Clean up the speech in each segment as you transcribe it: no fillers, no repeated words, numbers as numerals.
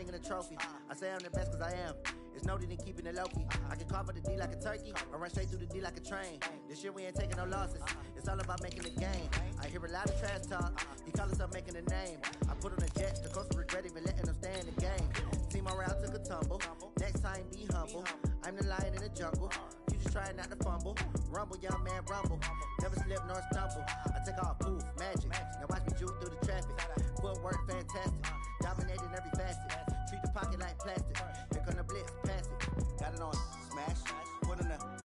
ring and a trophy. I say I'm the best because I am. It's noted in keeping it low-key. I can carve up the D like a turkey or run straight through the D like a train. This year we ain't taking no losses. It's all about making the game. I hear a lot of trash talk. He call himself making a name. I put on the Jets. The coach regret even letting them stay in the game. Team around took a tumble. Next time be humble. I'm the lion in the jungle. You just trying not to fumble. Rumble, young man, rumble. Never slip nor stumble. I take off, poof, magic. Now watch me juke through the traffic. Footwork fantastic. Dominating every facet. Treat the pocket like plastic. Here come the blitz, pass it. Got it on, smash. Put in the...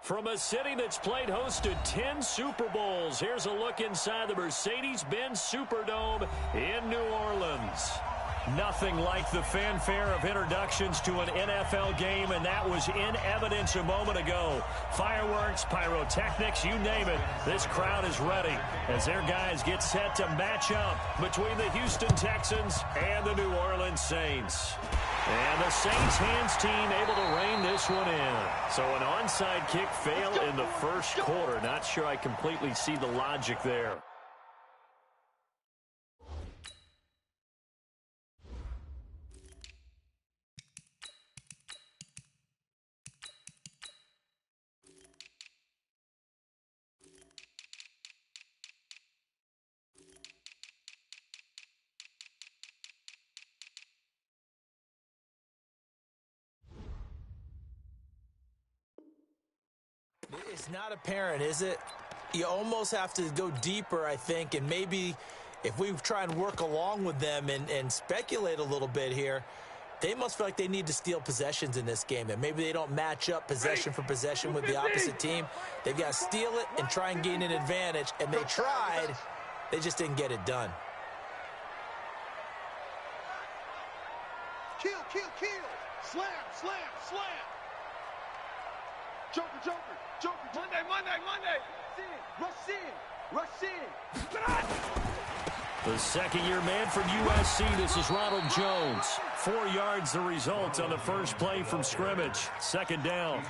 From a city that's played host to 10 Super Bowls, here's a look inside the Mercedes-Benz Superdome in New Orleans. Nothing like the fanfare of introductions to an NFL game, and that was in evidence a moment ago. Fireworks, pyrotechnics, you name it. This crowd is ready as their guys get set to match up between the Houston Texans and the New Orleans Saints. And the Saints hands team able to rein this one in. So an onside kick fail in the first quarter. Not sure I completely see the logic there. It's not apparent, is it? You almost have to go deeper, I think, and maybe if we try and work along with them and speculate a little bit here, they must feel like they need to steal possessions in this game, and maybe they don't match up possession for possession with the opposite team. They've got to steal it and try and gain an advantage, and they tried. They just didn't get it done. Kill, kill, kill. Slam, slam, slam. Joker, Joker, Joker. Monday. Rush in. The second-year man from USC, this is Ronald Jones. 4 yards the result on the first play from scrimmage. Second down.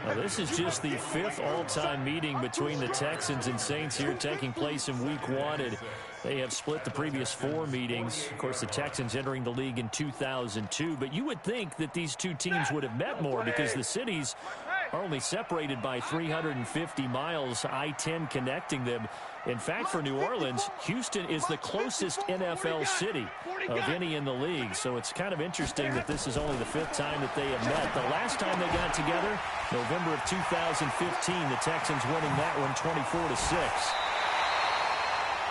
Now, this is just the 5th all-time meeting between the Texans and Saints here taking place in Week 1. And they have split the previous 4 meetings. Of course, the Texans entering the league in 2002. But you would think that these two teams would have met more because the cities are only separated by 350 miles, I-10 connecting them. In fact, for New Orleans, Houston is the closest NFL city of any in the league. So it's kind of interesting that this is only the 5th time that they have met. The last time they got together, November of 2015, the Texans winning that one 24-6.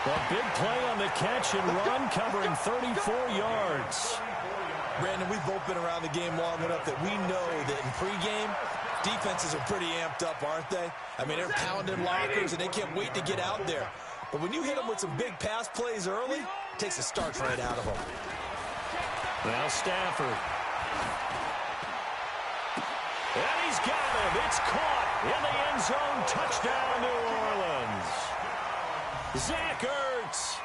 A big play on the catch and run, covering 34 yards. Brandon, we've both been around the game long enough that we know that in pregame, defenses are pretty amped up, aren't they? I mean, they're pounding lockers, and they can't wait to get out there. But when you hit them with some big pass plays early, it takes the starch right out of them. Now Stafford. And he's got him. It's caught in the end zone. Touchdown, New Orleans. Zach Ertz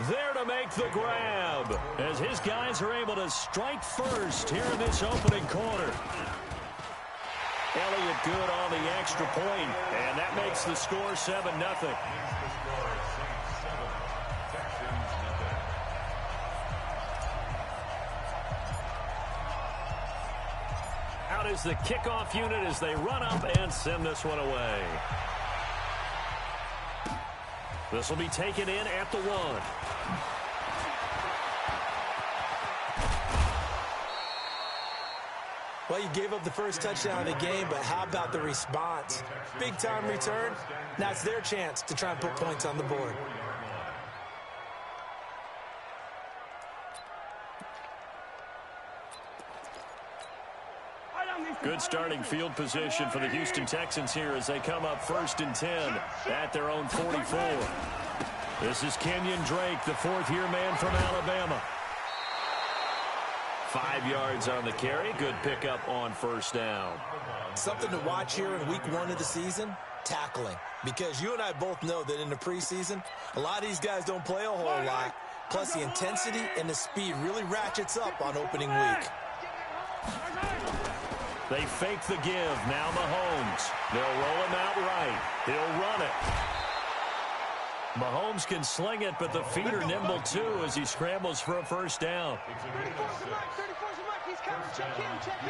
there to make the grab as his guys are able to strike first here in this opening quarter. Elliott good on the extra point, and that makes the score 7-0. Out is the kickoff unit as they run up and send this one away. This will be taken in at the 1. Well, you gave up the first touchdown of the game, but how about the response? Big-time return. Now it's their chance to try and put points on the board. Good starting field position for the Houston Texans here as they come up 1st and 10 at their own 44. This is Kenyon Drake, the 4th-year man from Alabama. 5 yards on the carry. Good pickup on first down. Something to watch here in week 1 of the season, tackling. Because you and I both know that in the preseason, a lot of these guys don't play a whole lot. Plus, the intensity and the speed really ratchets up on opening week. They fake the give. Now Mahomes. They'll roll him out right. He'll run it. Mahomes can sling it, but the feet are nimble, too, as he scrambles for a first down. 34's the mark. 34's the mark. He's coming. Check in. Check in.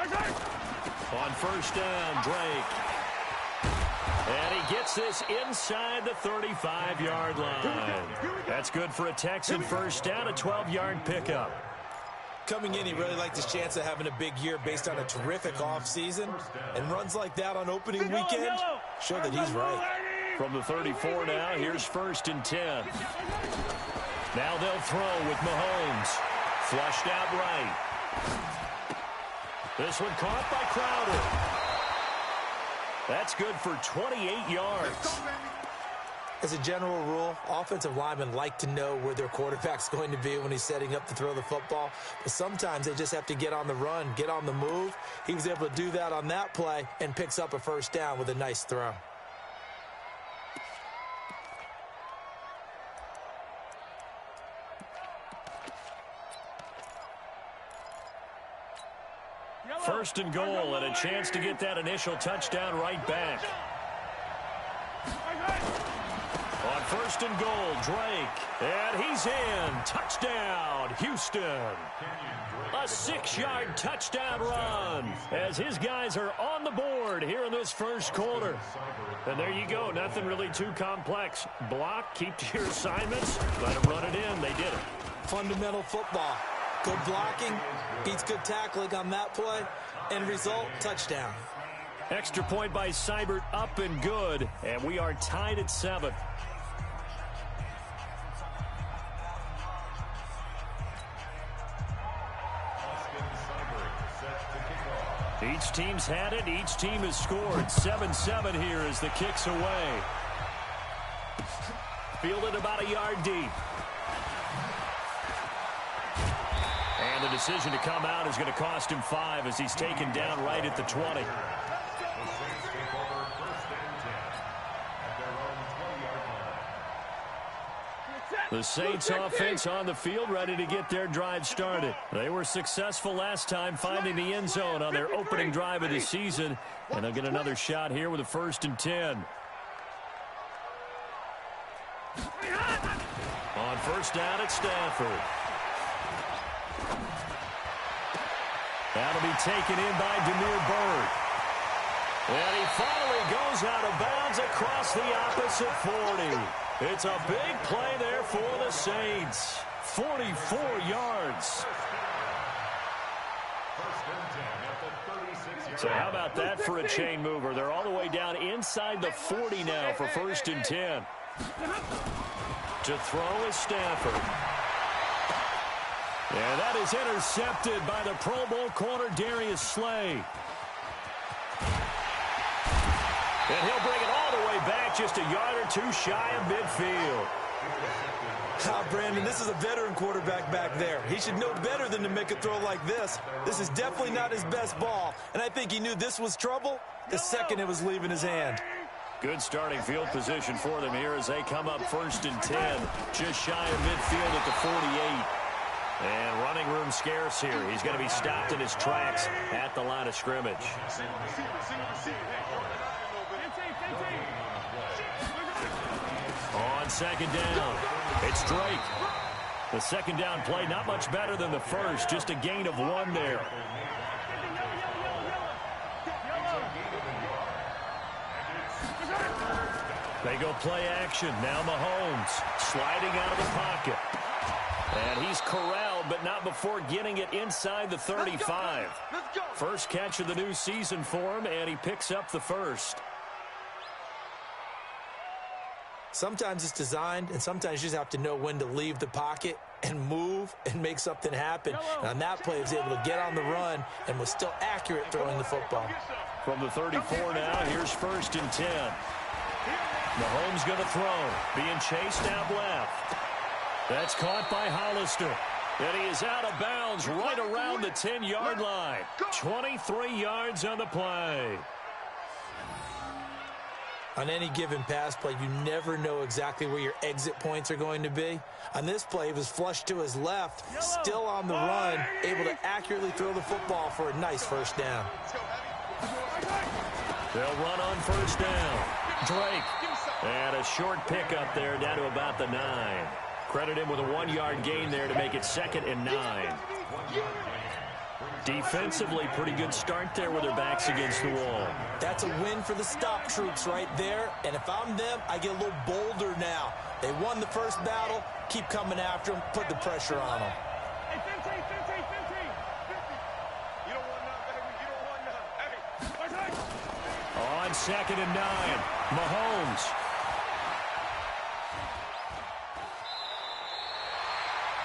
Hey. On first down, Drake. And he gets this inside the 35-yard line. That's good for a Texan first down, a 12-yard pickup. Coming in, he really liked his chance of having a big year based on a terrific offseason. And runs like that on opening weekend show that he's right. From the 34 now, here's first and 10. Now they'll throw with Mahomes. Flushed out right. This one caught by Crowder. That's good for 28 yards. As a general rule, offensive linemen like to know where their quarterback's going to be when he's setting up to throw the football. But sometimes they just have to get on the run, get on the move. He was able to do that on that play and picks up a first down with a nice throw. First and goal, and a chance to get that initial touchdown right back. On first and goal, Drake. And he's in. Touchdown, Houston. A 6-yard touchdown run as his guys are on the board here in this first quarter. And there you go. Nothing really too complex. Block, keep to your assignments, let them run it in. They did it. Fundamental football. Good blocking, beats good tackling on that play, and result, touchdown. Extra point by Seibert, up and good, and we are tied at 7. Each team's had it. Each team has scored. 7-7 here as the kick's away. Fielded about a yard deep. And the decision to come out is going to cost him 5 as he's taken down right at the 20. The Saints offense on the field, ready to get their drive started. They were successful last time finding the end zone on their opening drive of the season, and they'll get another shot here with a first and 10. On first down at Stafford. That'll be taken in by Demir Bird. And he finally goes out of bounds across the opposite 40. It's a big play there for the Saints. 44 yards. So how about that for a chain mover? They're all the way down inside the 40 now for first and 10. To throw is Stafford. And that is intercepted by the Pro Bowl corner Darius Slay. And he'll bring it all the way back, just a yard or two shy of midfield. Brandon, this is a veteran quarterback back there. He should know better than to make a throw like this. This is definitely not his best ball, and I think he knew this was trouble the second it was leaving his hand. Good starting field position for them here as they come up first and 10, just shy of midfield at the 48. And running room scarce here. He's going to be stopped in his tracks at the line of scrimmage. On second down, it's Drake. The second down play not much better than the first, just a gain of 1 there. They go play action. Now Mahomes sliding out of the pocket. And he's corralled, but not before getting it inside the 35. First catch of the new season for him, and he picks up the first. Sometimes it's designed, and sometimes you just have to know when to leave the pocket and move and make something happen. And on that play, he was able to get on the run and was still accurate throwing the football. From the 34 now, here's first and 10. Mahomes going to throw, being chased out left. That's caught by Hollister. And he is out of bounds right around the 10-yard line. 23 yards on the play. On any given pass play, you never know exactly where your exit points are going to be. On this play, he was flushed to his left, still on the run, able to accurately throw the football for a nice first down. They'll run on first down. Drake. And a short pickup there down to about the 9. Credit him with a 1-yard gain there to make it 2nd and 9. Defensively, pretty good start there with their backs against the wall. That's a win for the stop troops right there. And if I'm them, I get a little bolder now. They won the first battle. Keep coming after them. Put the pressure on them. Hey, 50. You don't want none, baby. You don't want none. Hey, On 2nd and 9, Mahomes.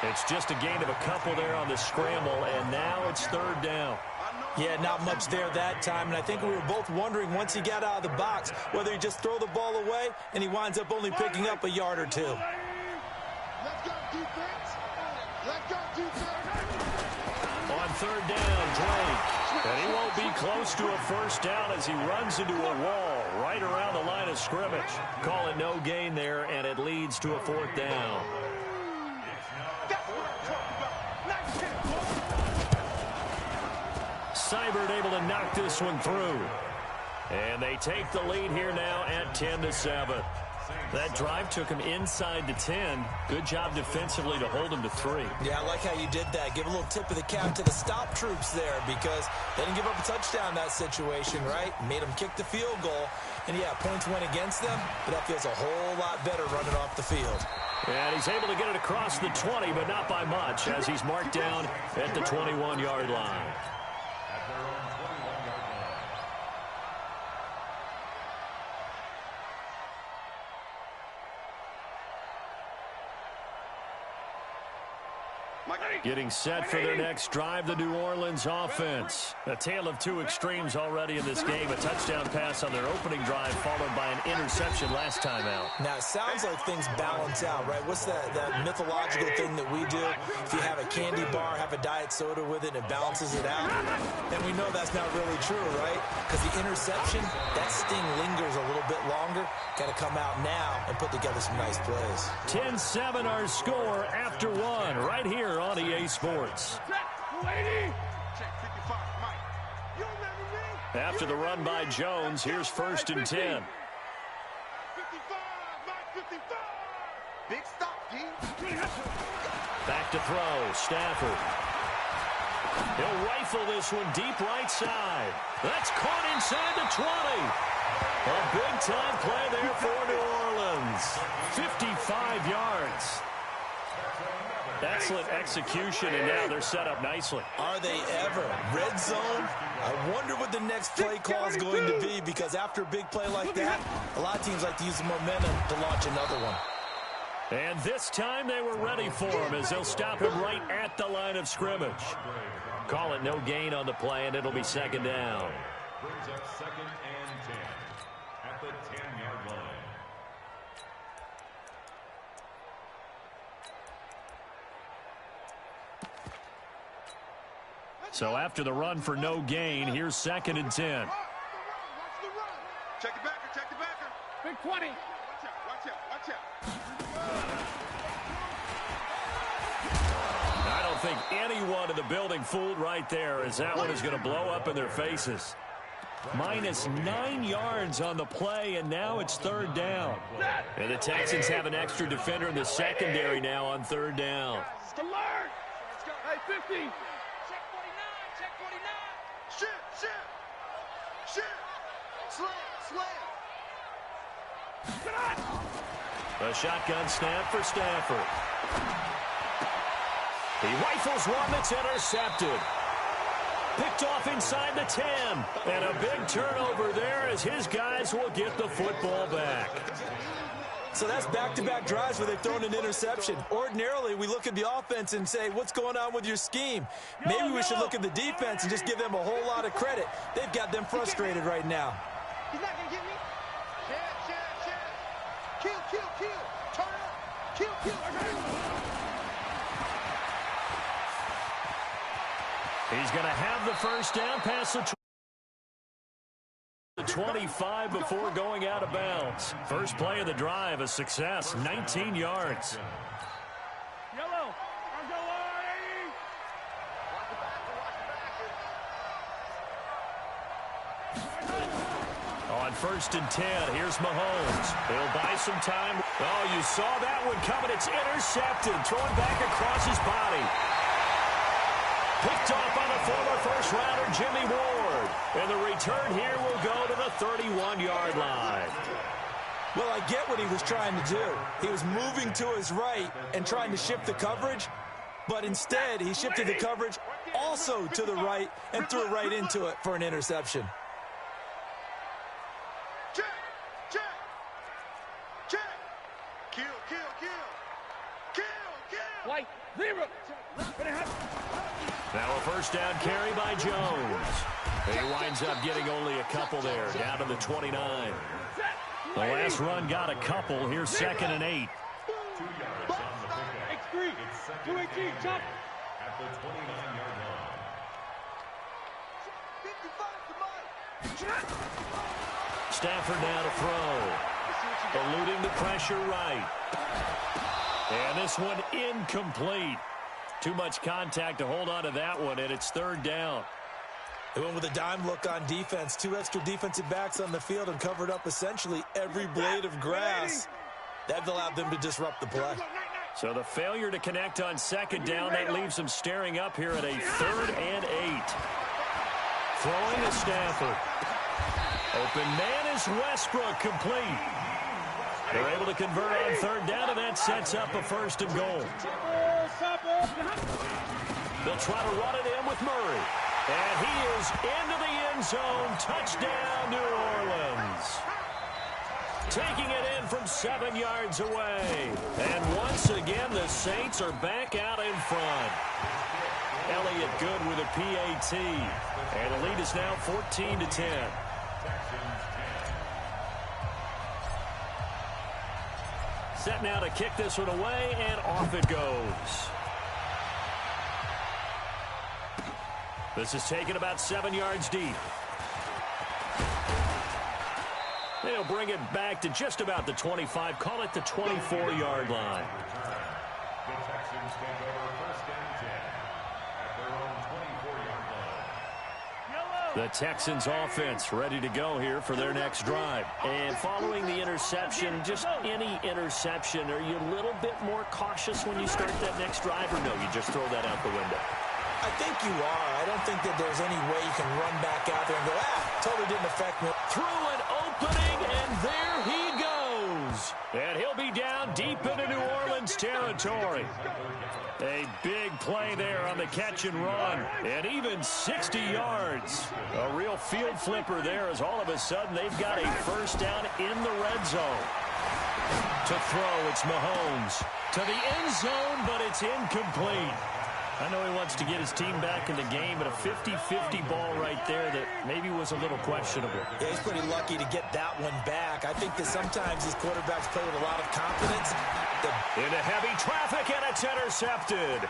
It's just a gain of a couple there on the scramble, and now it's 3rd down. Yeah, not much there that time, and I think we were both wondering once he got out of the box whether he just throw the ball away, and he winds up only picking up a yard or 2. let's go, defense. Let's go, defense. On 3rd down, Drake. And he won't be close to a first down as he runs into a wall right around the line of scrimmage. Call it no gain there, and it leads to a 4th down. Seibert able to knock this one through. And they take the lead here now at 10-7. That drive took him inside the 10. Good job defensively to hold him to 3. Yeah, I like how you did that. Give a little tip of the cap to the stop troops there because they didn't give up a touchdown in that situation, right? Made them kick the field goal. And, yeah, points went against them, but that feels a whole lot better running off the field. And he's able to get it across the 20, but not by much as he's marked down at the 21-yard line. Getting set for their next drive, the New Orleans offense. A tale of 2 extremes already in this game. A touchdown pass on their opening drive, followed by an interception last time out. Now, it sounds like things balance out, right? What's that mythological thing that we do? If you have a candy bar, have a diet soda with it, and it balances it out. And we know that's not really true, right? Because the interception, that sting lingers a little bit longer. Got to come out now and put together some nice plays. 10-7 our score after 1 right here on EA Sports. After the run by Jones, here's 1st and 10. Big stop, D. Back to throw, Stafford. He'll rifle this one deep right side. That's caught inside the 20. A big-time play there for New Orleans. 55 yards. Excellent execution, and now they're set up nicely. Are they ever? Red zone? I wonder what the next play call is going to be because after a big play like that, a lot of teams like to use the momentum to launch another one. And this time they were ready for him as they'll stop him right at the line of scrimmage. Call it no gain on the play, and it'll be 2nd down. Brings up 2nd and 10 at the 10-yard line. So after the run for no gain, here's 2nd and 10. Check the backer, check the backer. Big 20. Watch out. I don't think anyone in the building fooled right there as that one is going to blow up in their faces. Minus 9 yards on the play, and now it's 3rd down. And the Texans have an extra defender in the secondary now on 3rd down. Alert! Let's go. Hey, 50. Check 49. Shit. Slam. A shotgun snap for Stafford. He rifles one that's intercepted. Picked off inside the 10. And a big turnover there as his guys will get the football back. So that's back-to-back drives where they've thrown an interception. Ordinarily, we look at the offense and say, what's going on with your scheme? Maybe we should look at the defense and just give them a whole lot of credit. They've got them frustrated right now. He's not going to get me. Shit. Kill. Turn up. Kill. He's going to have the first down past the 25 before going out of bounds. First play of the drive, a success, 19 yards. Yellow. On 1st and 10, here's Mahomes. He'll buy some time. Oh, you saw that one coming. It's intercepted. Thrown back across his body. Picked off by the former first-rounder, Jimmy Ward. And the return here will go to the 31-yard line. Well, I get what he was trying to do. He was moving to his right and trying to shift the coverage, but instead he shifted the coverage also to the right and threw it right into it for an interception. White, zero. Now a first down carry by Jones. He winds up getting only a couple there, down to the 29. The last run got a couple. Here's 2nd and 8. 2 yards on the pickup. X3. It's 2nd 218, and 10 chop. at the 29-yard line. Stafford now to throw. Eluding the pressure right. And this one incomplete. Too much contact to hold on to that one, and it's 3rd down. They went with a dime look on defense. 2 extra defensive backs on the field and covered up essentially every blade of grass. That allowed them to disrupt the play. So the failure to connect on 2nd down, that leaves them staring up here at a 3rd and 8. Throwing to Stafford. Open man is Westbrook, complete. They're able to convert on 3rd down, and that sets up a 1st and goal. They'll try to run it in with Murray. And he is into the end zone. Touchdown, New Orleans. Taking it in from 7 yards away. And once again, the Saints are back out in front. Elliott good with a PAT. And the lead is now 14-10. Set now to kick this one away, and off it goes. This is taken about 7 yards deep. They'll bring it back to just about the 25. Call it the 24-yard line. The Texans take over 1st and 10 at their own 24-yard line. The Texans offense ready to go here for their next drive. And following the interception, just any interception, are you a little bit more cautious when you start that next drive, or no, you just throw that out the window? I think you are. I don't think that there's any way you can run back out there and go, totally didn't affect me. Through an opening, and there he goes. And he'll be down deep into New Orleans territory. A big play there on the catch and run. And even 60 yards. A real field flipper there, as all of a sudden they've got a 1st down in the red zone. To throw, it's Mahomes. To the end zone, but it's incomplete. I know he wants to get his team back in the game, but a 50-50 ball right there that maybe was a little questionable. Yeah, he's pretty lucky to get that one back. I think that sometimes these quarterbacks play with a lot of confidence. Into heavy traffic, and it's intercepted.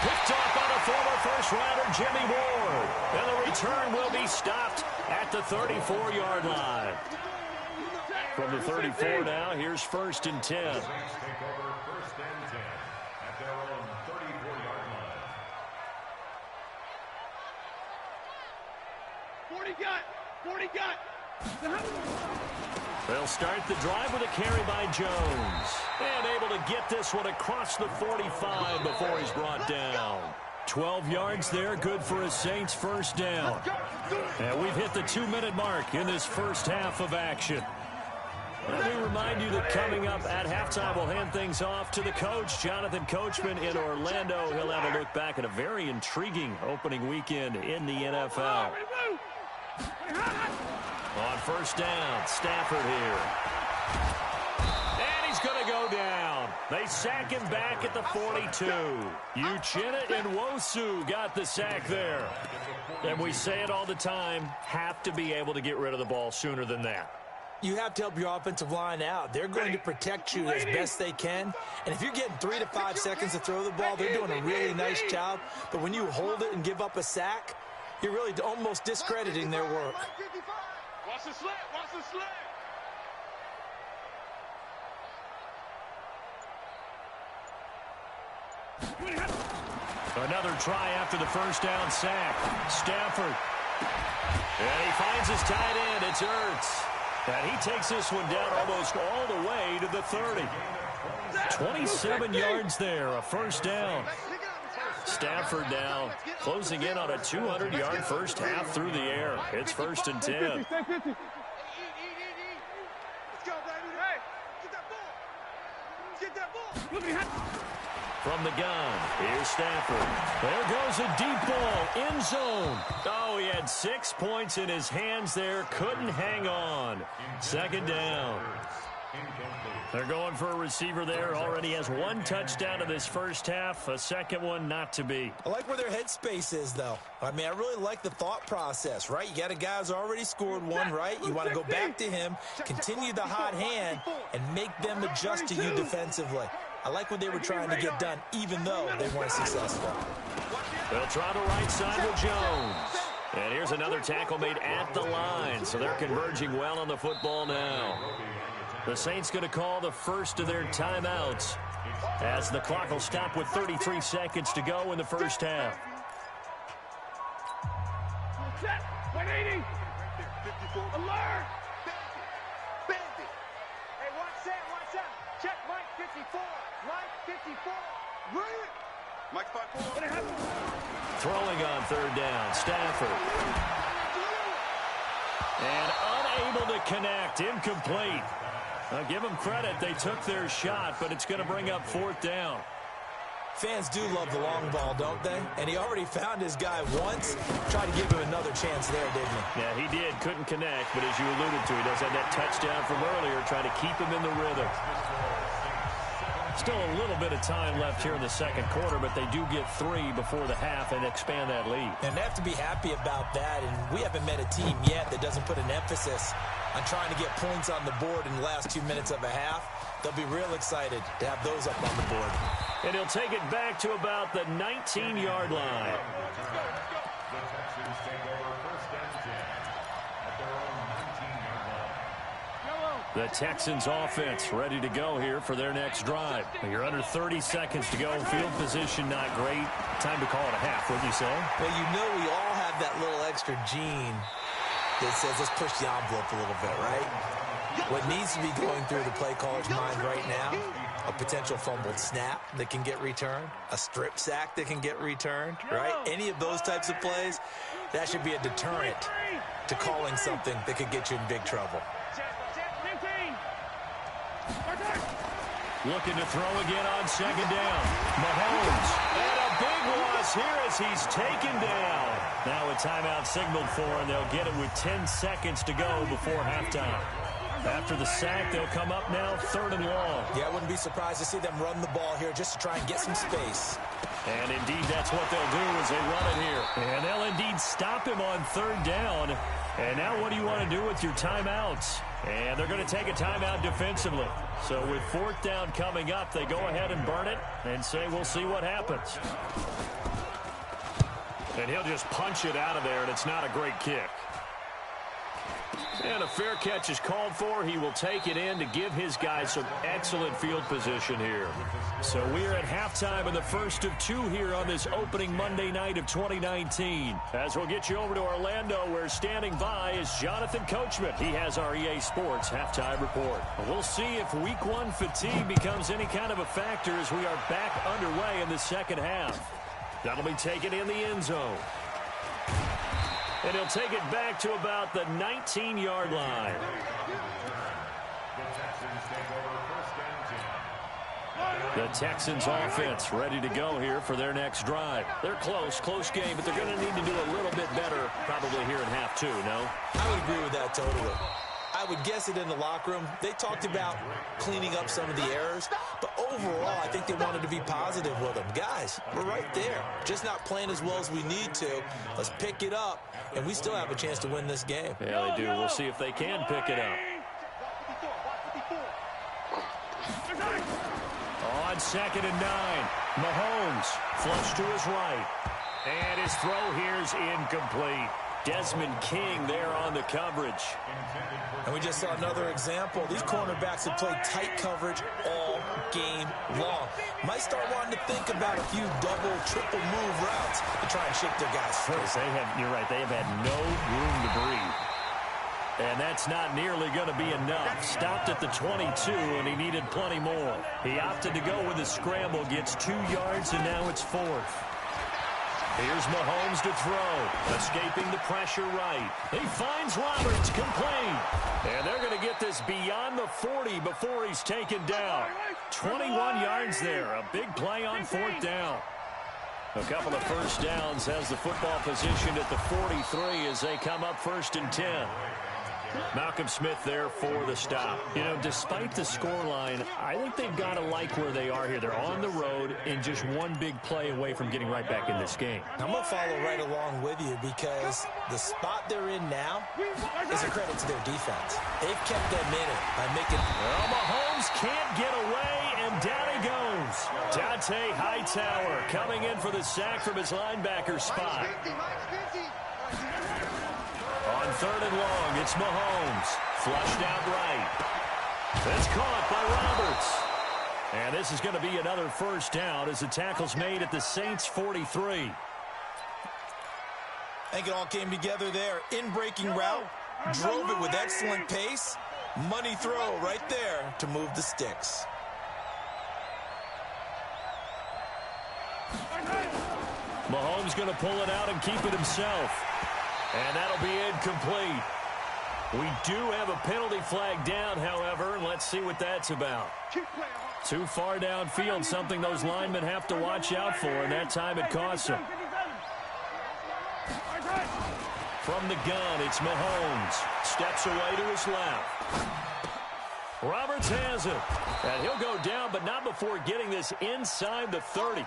Picked off by the former first-rounder, Jimmy Ward. And the return will be stopped at the 34-yard line. From the 34 now, here's 1st and 10. Saints take over 1st and 10 at their own 34-yard line. 40 got. They'll start the drive with a carry by Jones. And able to get this one across the 45 before he's brought down. 12 yards there, good for a Saints 1st down. And we've hit the 2-minute mark in this first half of action. Let me remind you that coming up at halftime, we'll hand things off to the coach, Jonathan Coachman in Orlando. He'll have a look back at a very intriguing opening weekend in the NFL. On 1st down, Stafford here. And he's going to go down. They sack him back at the 42. Uchenna and Nwosu got the sack there. And we say it all the time, have to be able to get rid of the ball sooner than that. You have to help your offensive line out. They're going to protect you as best they can. And if you're getting 3 to 5 seconds to throw the ball, they're doing a really nice job. But when you hold it and give up a sack, you're really almost discrediting their work. Watch the slant. Watch the slant. Another try after the first down sack. Stafford. And he finds his tight end. It's Ertz. And he takes this one down almost all the way to the 30. 27 yards there, a first down. Stafford now closing in on a 200-yard first half through the air. It's 1st and 10. Let's go, baby. Hey, get that ball. Get that ball. From the gun, here's Stafford. There goes a deep ball, end zone. Oh, he had 6 points in his hands there, couldn't hang on. 2nd down. They're going for a receiver there. Already has 1 touchdown in this first half, a second one not to be. I like where their headspace is, though. I mean, I really like the thought process, right? You got a guy who's already scored one, right? You want to go back to him, continue the hot hand, and make them adjust to you defensively. I like what they were trying to get done, even though they weren't successful. They'll try the right side with Jones. And here's another tackle made at the line, so they're converging well on the football now. The Saints going to call the first of their timeouts as the clock will stop with 33 seconds to go in the first half. 180. 54. Alert. Bandit. Hey, watch that. Watch out. Check Mike 54. Mike 54. Right. Mike 54. Throwing on 3rd down, Stafford. And unable to connect, incomplete. I'll give them credit, they took their shot, but it's going to bring up 4th down. Fans do love the long ball, don't they? And he already found his guy once. Tried to give him another chance there, didn't he? Yeah, he did. Couldn't connect, but as you alluded to, he does have that touchdown from earlier, trying to keep him in the rhythm. Still a little bit of time left here in the second quarter, but they do get 3 before the half and expand that lead. And they have to be happy about that, and we haven't met a team yet that doesn't put an emphasis on trying to get points on the board in the last 2 minutes of a half. They'll be real excited to have those up on the board. And he'll take it back to about the 19-yard line. The Texans take over 1st and 10 at their own 19-yard line. The Texans offense ready to go here for their next drive. You're under 30 seconds to go. Field position not great. Time to call it a half, wouldn't you say? Well, you know we all have that little extra gene that says let's push the envelope a little bit, right? What needs to be going through the play caller's mind right now, a potential fumbled snap that can get returned, a strip sack that can get returned, right? Any of those types of plays, that should be a deterrent to calling something that could get you in big trouble. Looking to throw again on 2nd down. Mahomes. And a big loss here as he's taken down. Now a timeout signaled for, and they'll get it with 10 seconds to go before halftime. After the sack, they'll come up now 3rd and long. Yeah, I wouldn't be surprised to see them run the ball here just to try and get some space. And indeed, that's what they'll do as they run it here. And they'll indeed stop him on 3rd down. And now what do you want to do with your timeouts? And they're going to take a timeout defensively. So with 4th down coming up, they go ahead and burn it and say, we'll see what happens. And he'll just punch it out of there, and it's not a great kick. And a fair catch is called for. He will take it in to give his guys some excellent field position here. So we're at halftime in the first of 2 here on this opening Monday night of 2019. As we'll get you over to Orlando, where standing by is Jonathan Coachman. He has our EA Sports halftime report. We'll see if Week 1 fatigue becomes any kind of a factor as we are back underway in the second half. That'll be taken in the end zone. And he'll take it back to about the 19-yard line. The Texans offense ready to go here for their next drive. They're close game, but they're going to need to do a little bit better probably here in half 2, no? I would agree with that totally. I would guess it in the locker room. They talked about cleaning up some of the errors, but overall, I think they wanted to be positive with them. Guys, we're right there. Just not playing as well as we need to. Let's pick it up, and we still have a chance to win this game. Yeah, they do. We'll see if they can pick it up. On 2nd and 9, Mahomes flush to his right. And his throw here is incomplete. Desmond King there on the coverage. And we just saw another example. These cornerbacks have played tight coverage all game long. Might start wanting to think about a few double, triple move routes to try and shake their guys free. You're right, they have had no room to breathe. And that's not nearly going to be enough. Stopped at the 22, and he needed plenty more. He opted to go with a scramble, gets 2 yards, and now it's 4th. Here's Mahomes to throw, escaping the pressure right. He finds Roberts, complete. And they're going to get this beyond the 40 before he's taken down. 21 yards there, a big play on 4th down. A couple of first downs has the football positioned at the 43 as they come up 1st and 10. Malcolm Smith there for the stop. You know, despite the scoreline, I think they've got to like where they are here. They're on the road and just one big play away from getting right back in this game. I'm going to follow right along with you because the spot they're in now is a credit to their defense. They've kept them in it by making... Well, Mahomes can't get away, and down he goes. Dante Hightower coming in for the sack from his linebacker spot. On 3rd and long, it's Mahomes. Flushed out right. It's caught by Roberts. And this is going to be another first down as the tackle's made at the Saints' 43. I think it all came together there. In-breaking route, drove it with excellent pace. Money throw right there to move the sticks. Mahomes going to pull it out and keep it himself. And that'll be incomplete. We do have a penalty flag down, however, and let's see what that's about. Too far downfield, something those linemen have to watch out for, and that time it costs them. From the gun, it's Mahomes. Steps away to his left. Roberts has it. And he'll go down, but not before getting this inside the 30.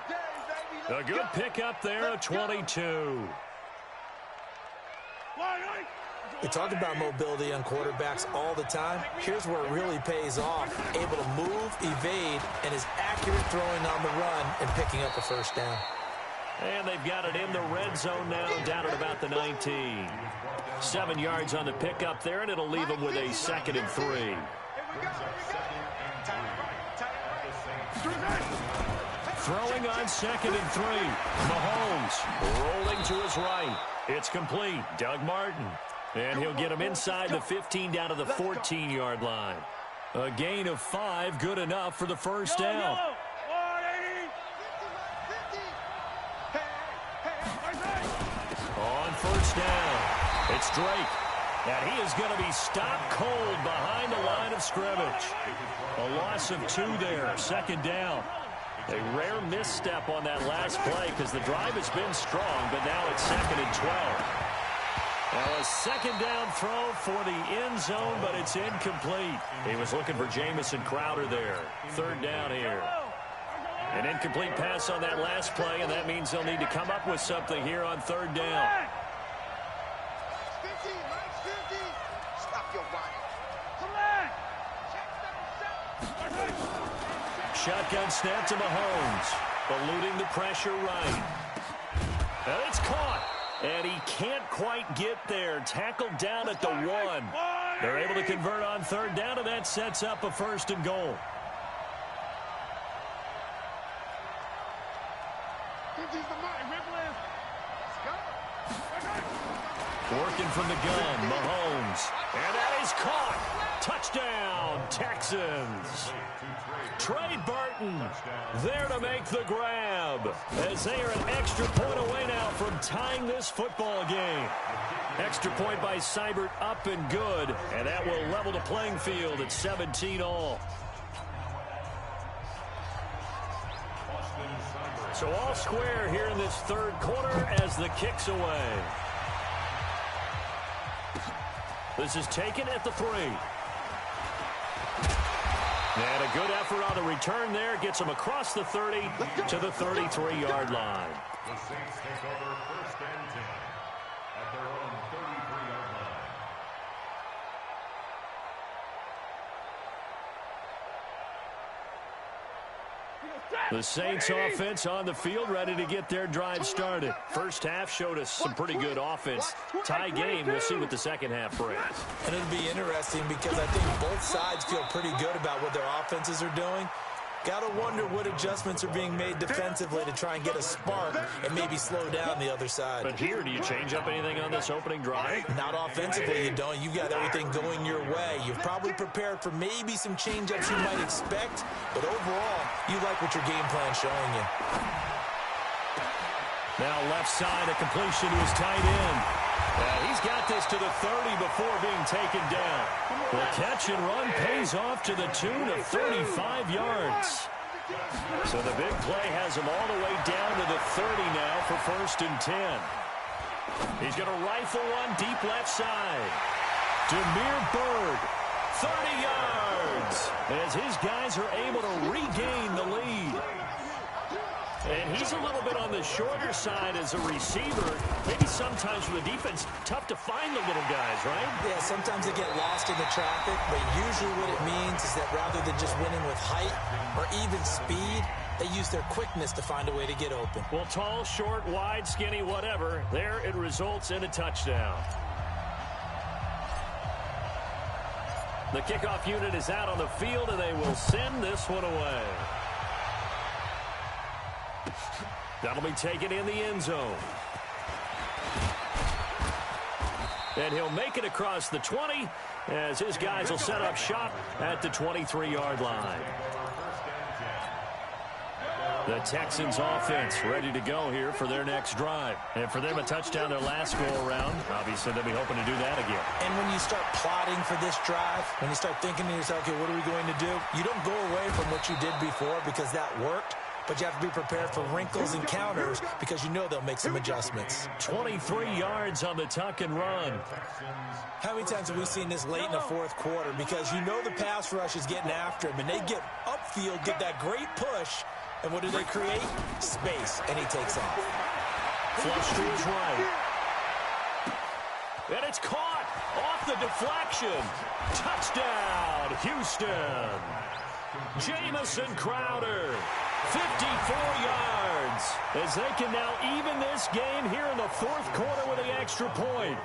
A good pickup there, a 22. We talk about mobility on quarterbacks all the time. Here's where it really pays off. Able to move, evade, and is accurate throwing on the run and picking up a first down. And they've got it in the red zone now, down at about the 19. 7 yards on the pickup there, and it'll leave them with a 2nd and 3. Throwing on 2nd and 3. Mahomes rolling to his right. It's complete. Doug Martin. And he'll get him inside the 15 down to the 14-yard line. A gain of 5, good enough for the first down. On first down, it's Drake. And he is going to be stopped cold behind the line of scrimmage. A loss of 2 there, 2nd down. A rare misstep on that last play because the drive has been strong, but now it's 2nd and 12. Now a 2nd down throw for the end zone, but it's incomplete. He was looking for Jamison Crowder there. 3rd down here. An incomplete pass on that last play, and that means they'll need to come up with something here on 3rd down. Shotgun snap to Mahomes. Eluding the pressure right. And it's caught. And he can't quite get there. Tackled down at the 1. They're able to convert on 3rd down, and that sets up a 1st and goal. Working from the gun, Mahomes. And that is caught. Touchdown, Texans. Trey Burton there to make the grab as they are an extra point away now from tying this football game. Extra point by Seibert up and good, and that will level the playing field at 17 all. So all square here in this 3rd quarter as the kick's away. This is taken at the 3. And a good effort on the return there. Gets him across the 30 to the 33-yard line. The Saints take over 1st and 10 at their own 33-yard line. The Saints offense on the field, ready to get their drive started. First half showed us some pretty good offense. Tie game, we'll see what the second half brings. And it'll be interesting because I think both sides feel pretty good about what their offenses are doing. Got to wonder what adjustments are being made defensively to try and get a spark and maybe slow down the other side. But here, do you change up anything on this opening drive? Not offensively, you don't. You've got everything going your way. You've probably prepared for maybe some change-ups you might expect, but overall, you like what your game plan's showing you. Now left side, a completion to his tight end. He's got this to the 30 before being taken down. The catch and run pays off to the tune of 35 yards. So the big play has him all the way down to the 30 now for 1st and 10. He's going to rifle one deep left side. Demir Bird, 30 yards, as his guys are able to regain the lead. And he's a little bit on the shorter side as a receiver. Maybe sometimes for the defense, tough to find the little guys, right? Yeah, sometimes they get lost in the traffic, but usually what it means is that rather than just winning with height or even speed, they use their quickness to find a way to get open. Well, tall, short, wide, skinny, whatever, there it results in a touchdown. The kickoff unit is out on the field, and they will send this one away. That'll be taken in the end zone. And he'll make it across the 20 as his guys will set up shop at the 23-yard line. The Texans offense ready to go here for their next drive. And for them, a touchdown their last go-around. Obviously, they'll be hoping to do that again. And when you start plotting for this drive, when you start thinking to yourself, okay, what are we going to do? You don't go away from what you did before because that worked. But you have to be prepared for wrinkles and counters because you know they'll make some adjustments. 23 yards on the tuck and run. How many times have we seen this late in the fourth quarter? Because you know the pass rush is getting after him, and they get upfield, get that great push, and what do they create? Space, and he takes off. Flush to his right. And it's caught off the deflection. Touchdown, Houston. Jamison Crowder. 54 yards as they can now even this game here in the fourth quarter with an extra point.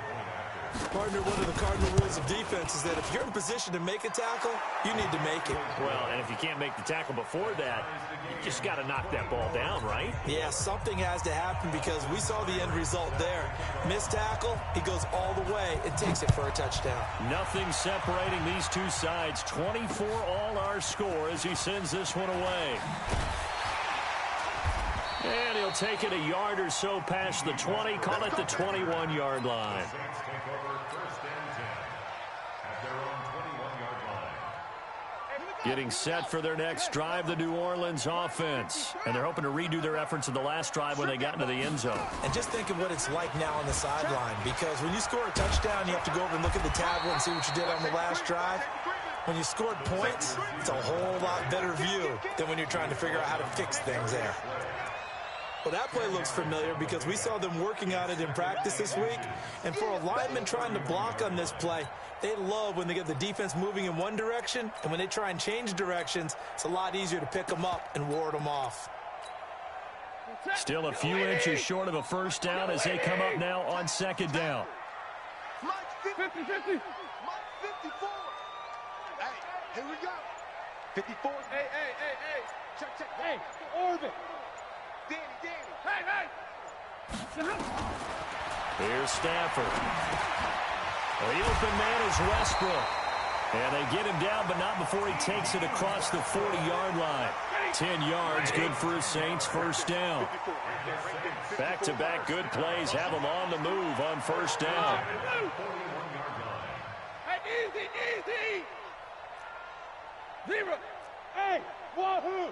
Partner, one of the cardinal rules of defense is that if you're in position to make a tackle, you need to make it. Well, and if you can't make the tackle before that, you just got to knock that ball down, right? Yeah, something has to happen because we saw the end result there. Missed tackle, he goes all the way and takes it for a touchdown. Nothing separating these two sides. 24 all our score as he sends this one away. And he'll take it a yard or so past the 20, call it the 21-yard line. Getting set for their next drive, the New Orleans offense. And they're hoping to redo their efforts in the last drive when they got into the end zone. And just think of what it's like now on the sideline, because when you score a touchdown, you have to go over and look at the tablet and see what you did on the last drive. When you scored points, it's a whole lot better view than when you're trying to figure out how to fix things there. Well, that play looks familiar because we saw them working on it in practice this week. And for a lineman trying to block on this play, they love when they get the defense moving in one direction. And when they try and change directions, it's a lot easier to pick them up and ward them off. Still a few inches short of a first down as they come up now on second down. 50-50. 54. Hey, here we go. 54. Hey. Check. Hey, orbit. Danny. Hey. Here's Stafford. The open man is Westbrook. And they get him down, but not before he takes it across the 40-yard line. 10 yards, good for his Saints, first down. Back-to-back good plays have him on the move on first down. Hey, easy. 0. Hey, wahoo.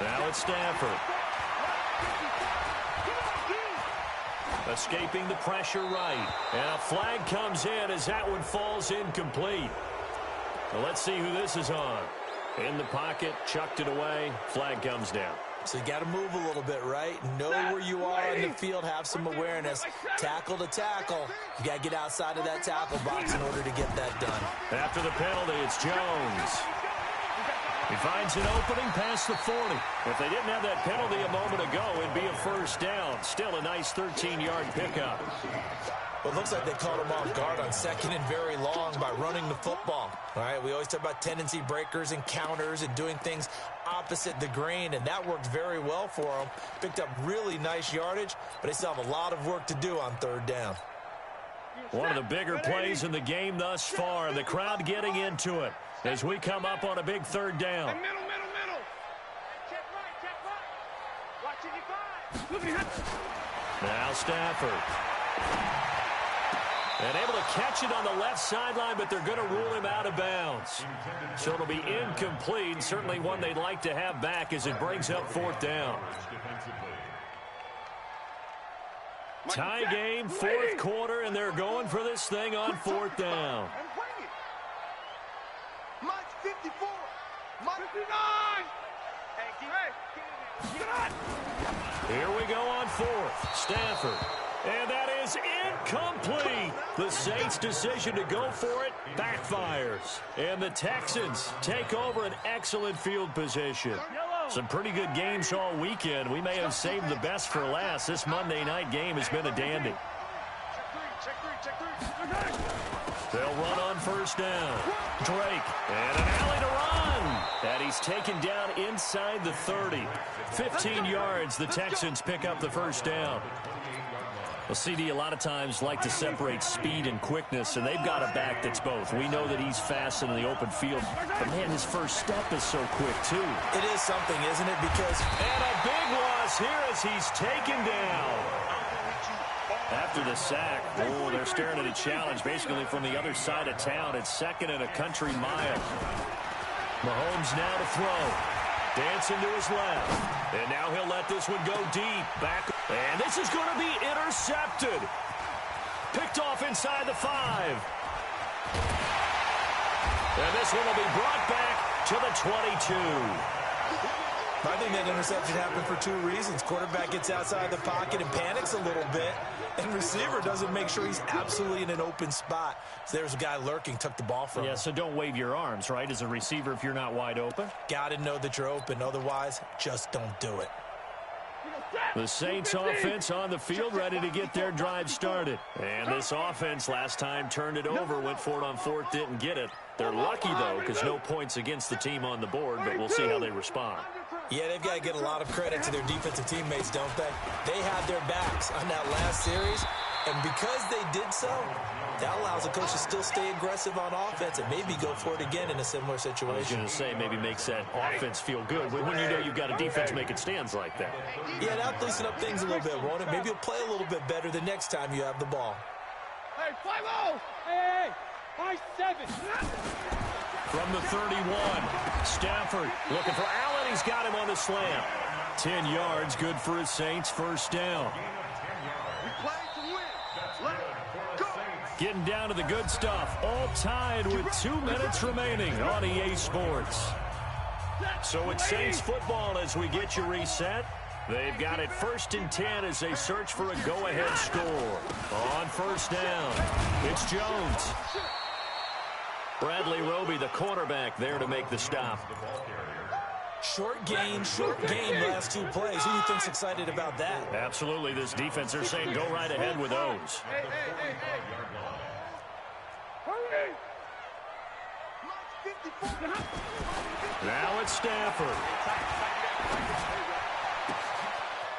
Now it's Stafford. Escaping the pressure right. And a flag comes in as that one falls incomplete. So let's see who this is on. In the pocket, chucked it away, flag comes down. So you got to move a little bit, right? Know where you are in the field, have some awareness. Tackle to tackle. You got to get outside of that tackle box in order to get that done. After the penalty, it's Jones. He finds an opening past the 40. If they didn't have that penalty a moment ago, it'd be a first down. Still a nice 13-yard pickup. Well, it looks like they caught him off guard on second and very long by running the football. All right, we always talk about tendency breakers and counters and doing things opposite the grain, and that worked very well for them. Picked up really nice yardage, but they still have a lot of work to do on third down. One of the bigger plays in the game thus far. The crowd getting into it as we come up on a big third down. Middle. Check right. Watching your five. Now Stafford. And able to catch it on the left sideline, but they're going to rule him out of bounds. So it'll be incomplete. Certainly one they'd like to have back as it brings up fourth down. Tie game, fourth quarter, and they're going for this thing on fourth down. Mike 54. Mike 59. Here we go on fourth. Stafford. And that is incomplete. The Saints' decision to go for it backfires. And the Texans take over an excellent field position. Some pretty good games all weekend. We may have saved the best for last. This Monday night game has been a dandy. They'll run on first down. Drake, and an alley to run. And he's taken down inside the 30. 15 yards, the Texans pick up the first down. Well, CD, a lot of times like to separate speed and quickness, and they've got a back that's both. We know that he's fast in the open field, but, man, his first step is so quick, too. It is something, isn't it? Because... And a big loss here as he's taken down. After the sack, oh, they're staring at a challenge basically from the other side of town. It's second and a country mile. Mahomes now to throw. Dancing to his left. And now he'll let this one go deep. Back. And this is going to be intercepted. Picked off inside the 5. And this one will be brought back to the 22. I think that interception happened for two reasons. Quarterback gets outside the pocket and panics a little bit, and receiver doesn't make sure he's absolutely in an open spot. So there's a guy lurking, took the ball from him. Yeah, so don't wave your arms, right, as a receiver if you're not wide open. Got to know that you're open. Otherwise, just don't do it. The Saints offense on the field, ready to get their drive started. And this offense last time turned it over, went for it on fourth, didn't get it. They're lucky, though, because no points against the team on the board, but we'll see how they respond. Yeah, they've got to get a lot of credit to their defensive teammates, don't they? They had their backs on that last series, and because they did so, that allows the coach to still stay aggressive on offense and maybe go for it again in a similar situation. I was going to say, maybe makes that offense feel good when you know you've got a defense making stands like that. Yeah, that'll loosen up things a little bit, won't it? Maybe you'll play a little bit better the next time you have the ball. Hey, 5-0! Hey! 5-7! From the 31, Stafford looking for Allen. He's got him on the slam. 10 yards, good for his Saints. First down. Getting down to the good stuff. All tied with 2 minutes remaining on EA Sports. So it's Saints football as we get you reset. They've got it 1st and 10 as they search for a go-ahead score. On first down, it's Jones. Bradley Roby, the quarterback, there to make the stop. Short gain last 2 plays. Who do you think's excited about that? Absolutely. This defense, they're saying go right ahead with those. Hey. Hurry! Now it's Stafford.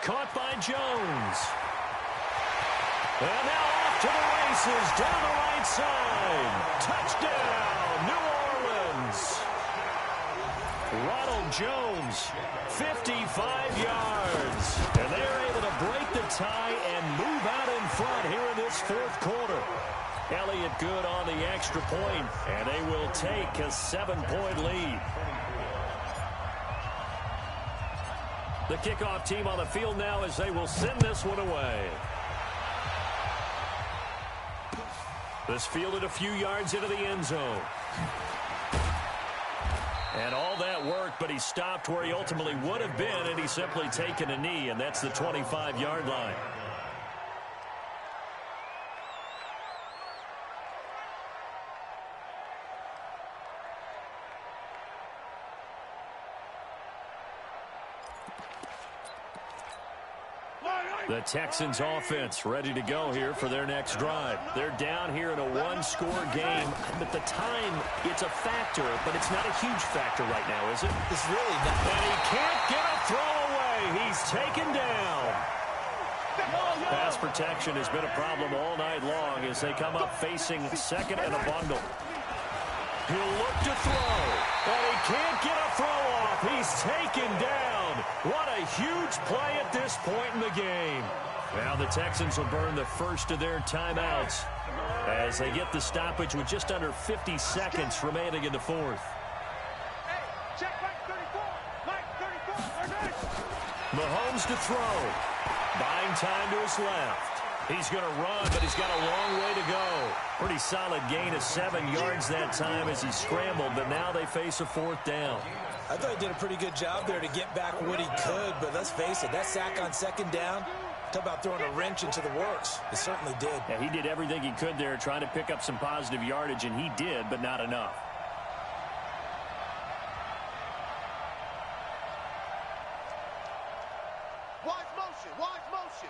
Caught by Jones. And now off to the races down the right side. Touchdown, New Orleans. Ronald Jones, 55 yards. And they're able to break the tie and move out in front here in this fourth quarter. Elliott good on the extra point, and they will take a 7-point lead. The kickoff team on the field now as they will send this one away. This fielded a few yards into the end zone. And all that work, but he stopped where he ultimately would have been, and he's simply taken a knee, and that's the 25-yard line. The Texans offense ready to go here for their next drive. They're down here in a one-score game, but the time, it's a factor, but it's not a huge factor right now, is it? It's really not. And he can't get a throw away. He's taken down. Pass protection has been a problem all night long as they come up facing second and a bundle. He'll look to throw, and he can't get a throw off. He's taken down. What a huge play at this point in the game. Now the Texans will burn the first of their timeouts as they get the stoppage with just under 50 seconds remaining in the fourth. Hey, check Mike 34. Mike 34. Mahomes to throw. Buying time to his left. He's going to run, but he's got a long way to go. Pretty solid gain of 7 yards that time as he scrambled, but now they face a fourth down. I thought he did a pretty good job there to get back what he could, but let's face it, that sack on second down, talk about throwing a wrench into the works. It certainly did. Yeah, he did everything he could there trying to pick up some positive yardage, and he did, but not enough. Wide motion. Wide motion.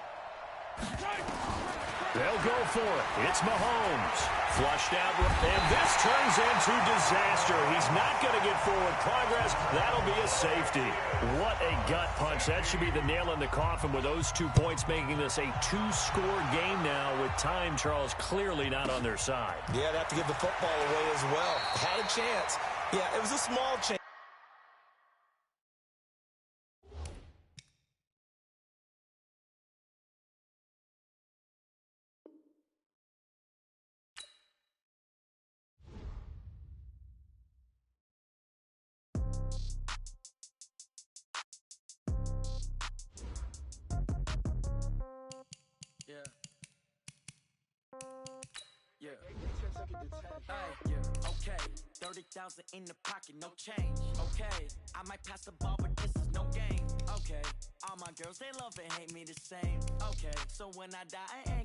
They'll go for it. It's Mahomes. Flushed out. And this turns into disaster. He's not going to get forward progress. That'll be a safety. What a gut punch. That should be the nail in the coffin with those 2 points, making this a two-score game now with time, Charles, clearly not on their side. Yeah, they'd have to give the football away as well. Had a chance. Yeah, it was a small chance. Okay, 30,000 in the pocket, no change. Okay, I might pass the ball, but this is no game. Okay, all my girls, they love and hate me the same. Okay, so when I die, I ain't